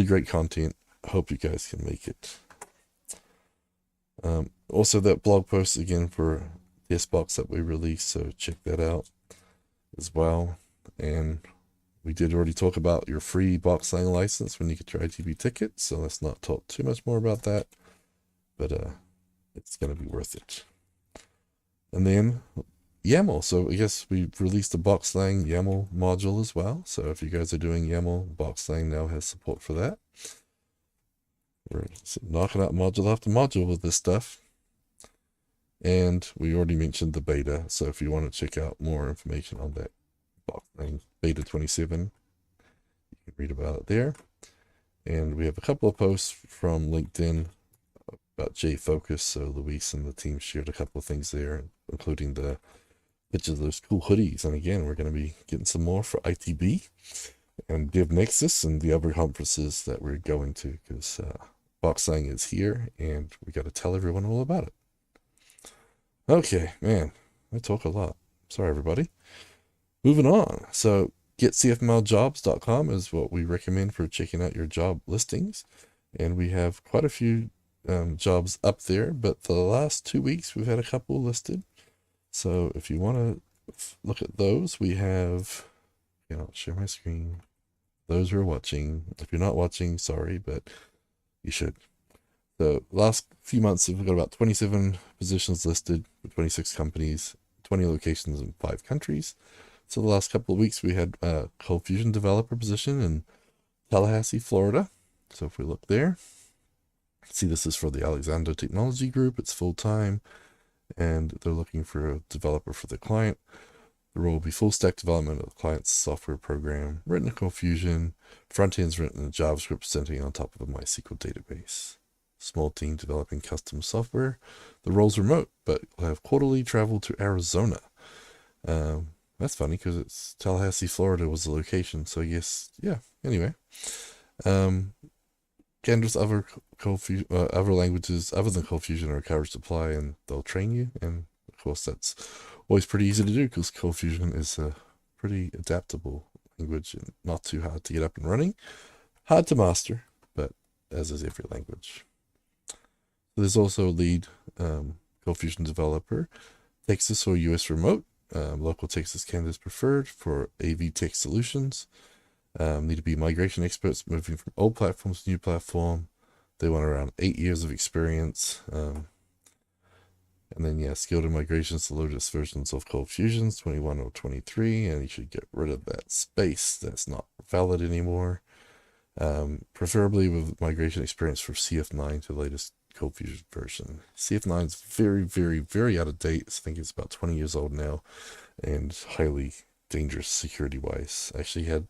great content. I hope you guys can make it. Also, that blog post again for DSBox that we released, so check that out as well. And we did already talk about your free BoxLang license when you get your ITB ticket, so let's not talk too much more about that, but it's going to be worth it. And then YAML. So I guess we've released a BoxLang YAML module as well. So if you guys are doing YAML, BoxLang now has support for that. We're knocking out module after module with this stuff. And we already mentioned the beta. So if you want to check out more information on that BoxLang beta 27, you can read about it there. And we have a couple of posts from LinkedIn about JFocus. So Luis and the team shared a couple of things there, including the pictures of those cool hoodies. And again, we're going to be getting some more for ITB and DevNexus and the other conferences that we're going to, because BoxLang is here and we got to tell everyone all about it. Okay, man, I talk a lot. Sorry, everybody. Moving on. So getcfmljobs.com is what we recommend for checking out your job listings. And we have quite a few jobs up there, but for the last 2 weeks, we've had a couple listed. So if you want to look at those, we have, I'll share my screen. Those who are watching, if you're not watching, sorry, but you should. The last few months, we've got about 27 positions listed with 26 companies, 20 locations in 5 countries. So the last couple of weeks, we had a Cold Fusion developer position in Tallahassee, Florida. So if we look there, see this is for the Alexander Technology Group. It's full-time, and they're looking for a developer for the client. The role will be full stack development of the client's software program, written in Cold Fusion, front ends written in JavaScript sitting on top of a MySQL database. Small team developing custom software. The role's remote, but will have quarterly travel to Arizona. That's funny because it's Tallahassee, Florida was the location. So yes, yeah. Anyway, Canvas other languages other than Cold Fusion are encouraged to apply, and they'll train you. And of course, that's always pretty easy to do because Cold Fusion is a pretty adaptable language and not too hard to get up and running. Hard to master, but as is every language. There's also a lead Cold Fusion developer, Texas or US remote. Local Texas candidates preferred for AV Tech solutions. Need to be migration experts moving from old platforms to new platform. They want around 8 years of experience. And then, yeah, skilled in migrations to latest versions of Cold Fusions, 21 or 23. And you should get rid of that space that's not valid anymore. Preferably with migration experience for CF9 to the latest Cold Fusion version. CF9 is very, very, very out of date. I think it's about 20 years old now and highly dangerous security-wise. I actually had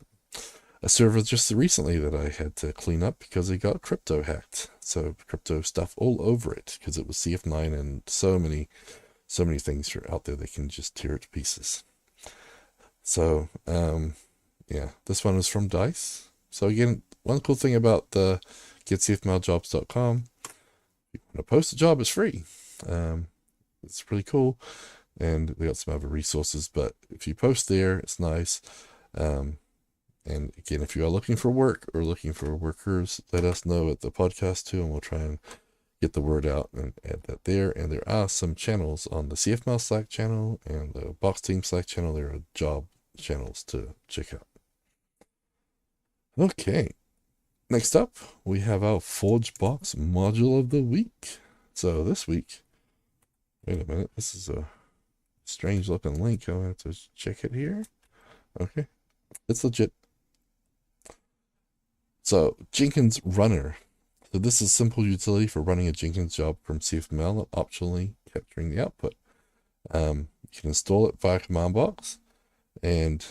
a server just recently that I had to clean up because it got crypto hacked. So crypto stuff all over it because it was CF9 and so many things are out there that can just tear it to pieces. So, yeah, this one is from DICE. So again, one cool thing about the getcfmljobs.com, if you want to post a job, it's free. It's really cool. And they got some other resources, but if you post there, it's nice. And again, if you are looking for work or looking for workers, let us know at the podcast too, and we'll try and get the word out and add that there. And there are some channels on the CFML Slack channel and the Box Team Slack channel. There are job channels to check out. Okay, next up, we have our ForgeBox module of the week. So this week, wait a minute, this is a strange looking link. I'll have to check it here. Okay, it's legit. So Jenkins Runner. So this is a simple utility for running a Jenkins job from CFML and optionally capturing the output. You can install it via command box, and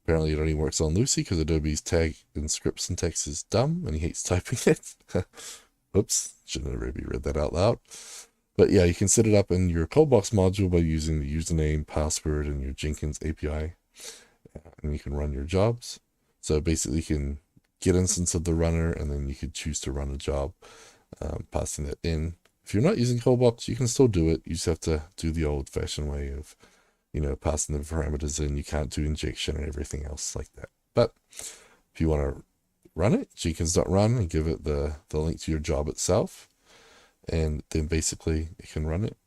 apparently it only works on Lucy because Adobe's tag and script syntax is dumb and he hates typing it. Oops, shouldn't have really read that out loud. But yeah, you can set it up in your ColdBox module by using the username, password, and your Jenkins API, and you can run your jobs. So basically you can get instance of the runner, and then you could choose to run a job, passing that in. If you're not using ColdBox, you can still do it. You just have to do the old-fashioned way of, passing the parameters in. You can't do injection and everything else like that. But if you want to run it, Jenkins.run, and give it the link to your job itself, and then basically it can run it,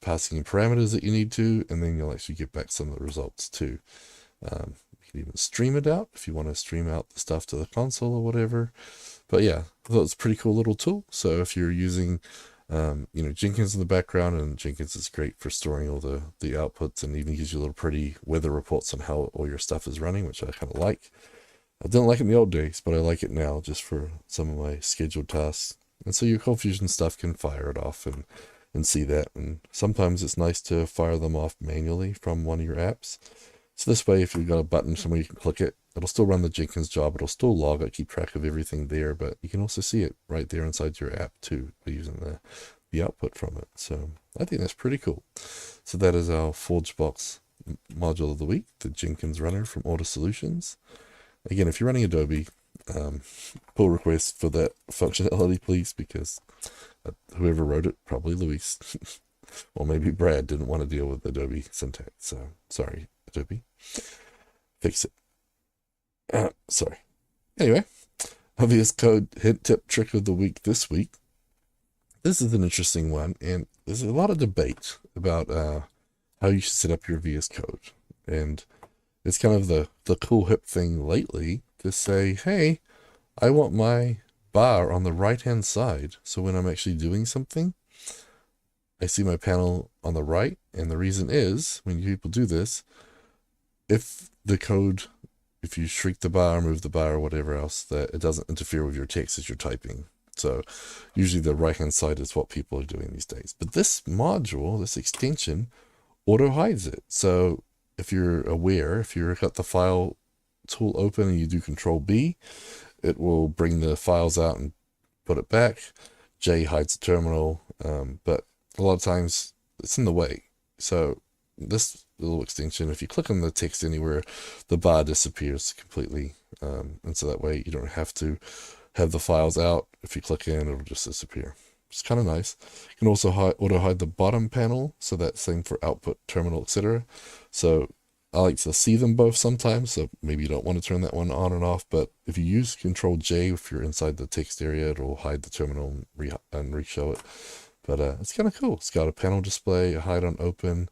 passing in parameters that you need to, and then you'll actually get back some of the results too. You can even stream it out if you want to stream out the stuff to the console or whatever. But yeah, I thought it was a pretty cool little tool. So if you're using Jenkins in the background, and Jenkins is great for storing all the outputs, and even gives you little pretty weather reports on how all your stuff is running, which I kind of like. I didn't like it in the old days, but I like it now just for some of my scheduled tasks. And so your Cold Fusion stuff can fire it off and see that. And sometimes it's nice to fire them off manually from one of your apps. So this way, if you've got a button somewhere you can click it, it'll still run the Jenkins job. It'll still log it, keep track of everything there, but you can also see it right there inside your app too, by using the output from it. So I think that's pretty cool. So that is our ForgeBox module of the week, the Jenkins runner from Order Solutions. Again, if you're running Adobe, pull request for that functionality, please, because whoever wrote it, probably Luis, or maybe Brad, didn't want to deal with Adobe syntax. So sorry, Adobe. Fix it. Sorry. Anyway, obvious code hint tip trick of the week this week. This is an interesting one, and there's a lot of debate about how you should set up your VS Code. And it's kind of the cool hip thing lately to say, hey, I want my bar on the right-hand side. So when I'm actually doing something, I see my panel on the right. And the reason is, when people do this, if you shrink the bar, move the bar, or whatever else, that it doesn't interfere with your text as you're typing. So usually the right-hand side is what people are doing these days. But this module, this extension, auto hides it. So if you're aware, if you've got the file tool open and you do Control B, it will bring the files out and put it back. J hides the terminal, but a lot of times it's in the way. So this little extension, if you click on the text anywhere, the bar disappears completely. And so that way you don't have to have the files out. If you click in, it'll just disappear. It's kind of nice. You can also auto hide the bottom panel, so that's same for output, terminal, etc. So I like to see them both sometimes, so maybe you don't want to turn that one on and off, but if you use Control J, if you're inside the text area, it'll hide the terminal and re-show it. But it's kind of cool. It's got a panel display, a hide on open,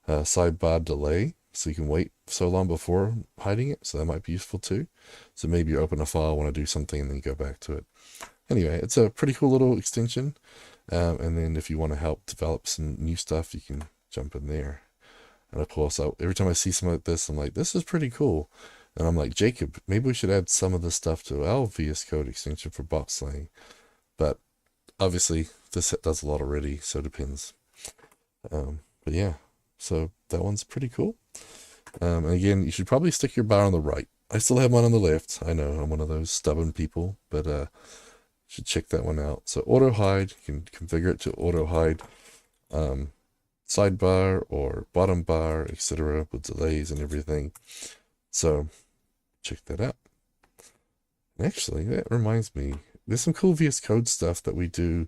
sidebar delay, so you can wait so long before hiding it, so that might be useful too. So maybe you open a file, want to do something, and then go back to it. Anyway, it's a pretty cool little extension, and then if you want to help develop some new stuff, you can jump in there. And of course, every time I see something like this, I'm like, this is pretty cool. And I'm like, Jacob, maybe we should add some of this stuff to our VS Code extension for BoxLang. But obviously, this does a lot already, so it depends. But yeah, so that one's pretty cool. And again, you should probably stick your bar on the right. I still have mine on the left. I know, I'm one of those stubborn people, but should check that one out. So auto hide, you can configure it to auto hide sidebar or bottom bar, etc., with delays and everything. So check that out. And actually, that reminds me, there's some cool VS Code stuff that we do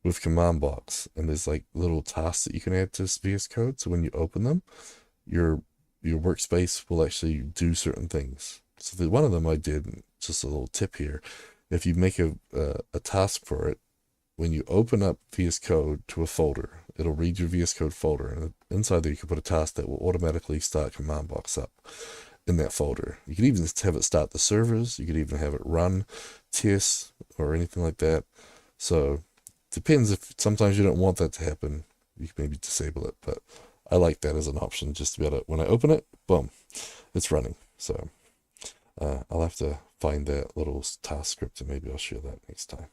with command box, and there's like little tasks that you can add to VS Code. So when you open them, your workspace will actually do certain things. So one of them I did, just a little tip here. If you make a task for it, when you open up VS Code to a folder, it'll read your VS Code folder, and inside there you can put a task that will automatically start command box up. in that folder. You could even have it start the servers. You could even have it run tests or anything like that. So depends. If sometimes you don't want that to happen, you can maybe disable it, but I like that as an option, just to be able to, when I open it, boom, it's running. So I'll have to find that little task script and maybe I'll share that next time.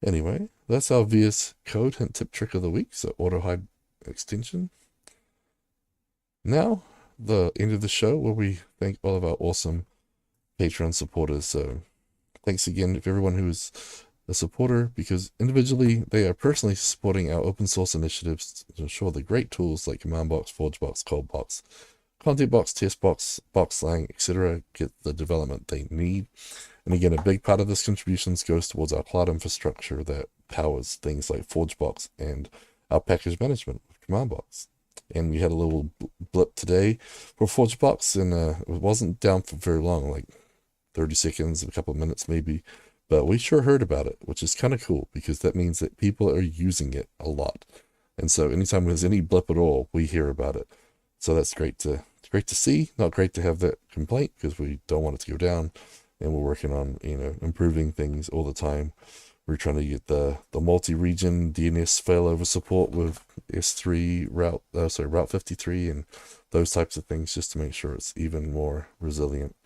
Anyway, that's our VS Code hint tip trick of the week. So auto hide extension. Now, the end of the show where we thank all of our awesome Patreon supporters. So thanks again to everyone who is a supporter, because individually they are personally supporting our open source initiatives to ensure the great tools like CommandBox, ForgeBox, CodeBox, ContentBox, TestBox, BoxLang, etc. get the development they need. And again, a big part of this contributions goes towards our cloud infrastructure that powers things like ForgeBox and our package management with CommandBox. And we had a little blip today for ForgeBox, and it wasn't down for very long, like 30 seconds, a couple of minutes maybe. But we sure heard about it, which is kind of cool, because that means that people are using it a lot. And so anytime there's any blip at all, we hear about it. So that's great to see. Not great to have that complaint, because we don't want it to go down. And we're working on, improving things all the time. We're trying to get the multi-region DNS failover support with Route 53 and those types of things, just to make sure it's even more resilient.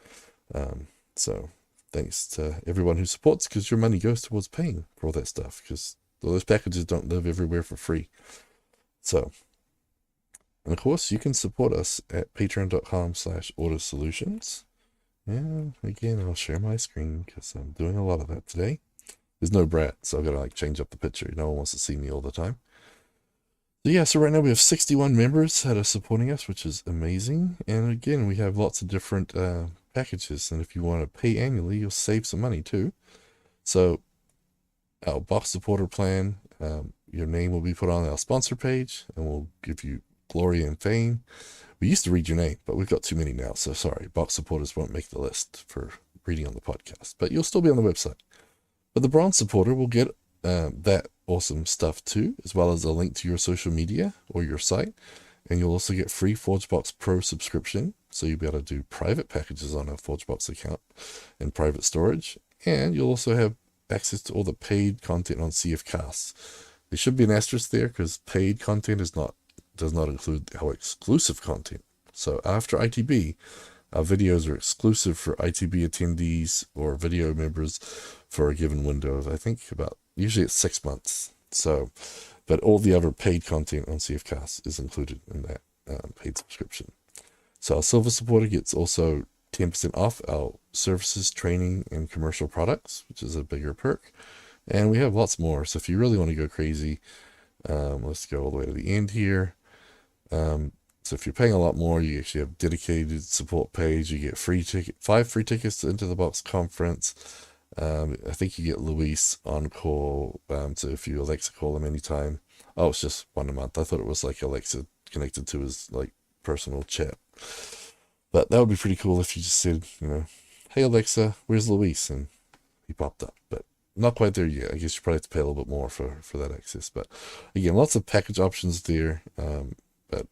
So thanks to everyone who supports, because your money goes towards paying for all that stuff, because those packages don't live everywhere for free. So, and of course, you can support us at patreon.com/autosolutions. And again, I'll share my screen because I'm doing a lot of that today. There's no Brad, so I've got to change up the picture. No one wants to see me all the time. So yeah, so right now we have 61 members that are supporting us, which is amazing. And again, we have lots of different packages. And if you want to pay annually, you'll save some money too. So our box supporter plan, your name will be put on our sponsor page, and we'll give you glory and fame. We used to read your name, but we've got too many now, so sorry. Box supporters won't make the list for reading on the podcast, but you'll still be on the website. But the bronze supporter will get that awesome stuff too, as well as a link to your social media or your site. And you'll also get free ForgeBox Pro subscription, so you'll be able to do private packages on a ForgeBox account and private storage. And you'll also have access to all the paid content on CFCast. There should be an asterisk there, because paid content does not include our exclusive content. So after ITB, our videos are exclusive for ITB attendees or video members for a given window of, I think, usually it's 6 months. So, but all the other paid content on CFCast is included in that paid subscription. So our silver supporter gets also 10% off our services, training, and commercial products, which is a bigger perk. And we have lots more. So if you really want to go crazy, let's go all the way to the end here. So if you're paying a lot more, you actually have dedicated support page. You get 5 free tickets into the Box conference. I think you get Luis on call. So if you Alexa call him anytime. Oh, it's just one a month. I thought it was like Alexa connected to his personal chat. But that would be pretty cool if you just said, hey Alexa, where's Luis? And he popped up. But not quite there yet. I guess you probably have to pay a little bit more for that access. But again, lots of package options there. But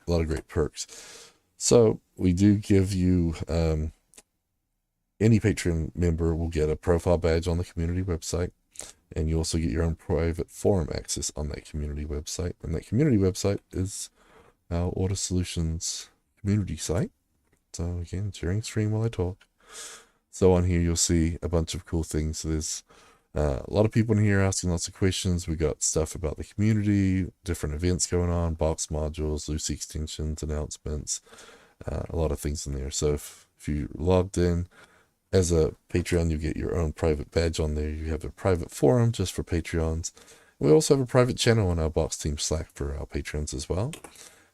a lot of great perks. So we do give you, any Patreon member will get a profile badge on the community website. And you also get your own private forum access on that community website. And that community website is our Auto Solutions community site. So again, sharing screen while I talk. So on here, you'll see a bunch of cool things. So there's a lot of people in here asking lots of questions. We got stuff about the community, different events going on, box modules, Lucy extensions, announcements, a lot of things in there. So if you logged in as a Patreon, you get your own private badge on there. You have a private forum just for Patreons. We also have a private channel on our Box Team Slack for our patrons as well.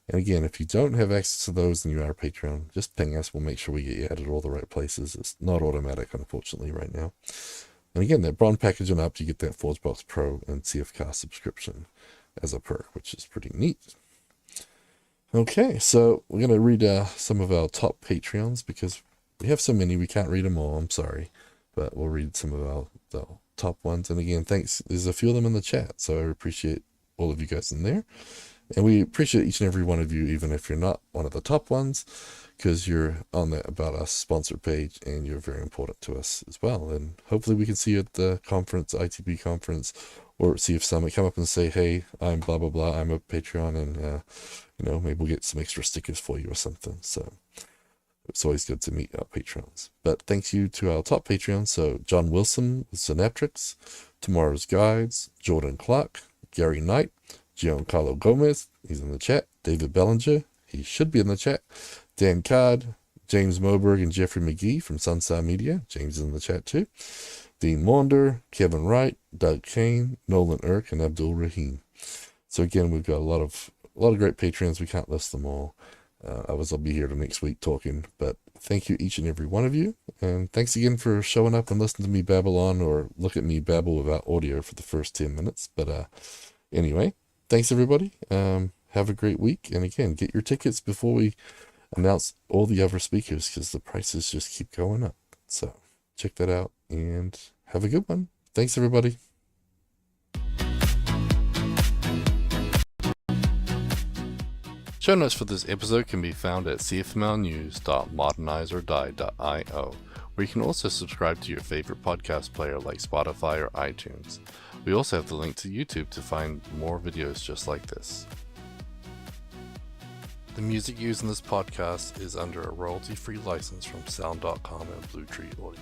And again, if you don't have access to those and you are a Patreon, just ping us. We'll make sure we get you added all the right places. It's not automatic, unfortunately, right now. And again, that bronze package and up, you get that ForgeBox Pro and CFCast subscription as a perk, which is pretty neat. Okay, so we're going to read some of our top Patreons, because we have so many, we can't read them all. I'm sorry, but we'll read some of the top ones. And again, thanks. There's a few of them in the chat, so I appreciate all of you guys in there. And we appreciate each and every one of you, even if you're not one of the top ones, because you're on the About Us sponsor page and you're very important to us as well. And hopefully we can see you at the conference, ITB conference, or CF Summit. Come up and say, hey, I'm blah, blah, blah. I'm a Patreon, and, maybe we'll get some extra stickers for you or something. So it's always good to meet our Patreons. But thanks you to our top Patreons. So John Wilson with Synaptrix, Tomorrow's Guides, Jordan Clark, Gary Knight, Giancarlo Gomez, he's in the chat, David Bellinger, he should be in the chat, Dan Card, James Moberg, and Jeffrey McGee from Sunstar Media, James is in the chat too, Dean Maunder, Kevin Wright, Doug Kane, Nolan Irk, and Abdul Rahim. So again, we've got a lot of great Patreons. We can't list them all. I'll be here the next week talking, but thank you each and every one of you, and thanks again for showing up and listening to me babble on, or look at me babble without audio for the first 10 minutes. But anyway, thanks everybody. Have a great week, and again, get your tickets before we announce all the other speakers, because the prices just keep going up. So check that out and have a good one. Thanks everybody. Show notes for this episode can be found at cfmlnews.modernizeordie.io, where you can also subscribe to your favorite podcast player like Spotify or iTunes. We also have the link to YouTube to find more videos just like this. The music used in this podcast is under a royalty-free license from Sound.com and Blue Tree Audio.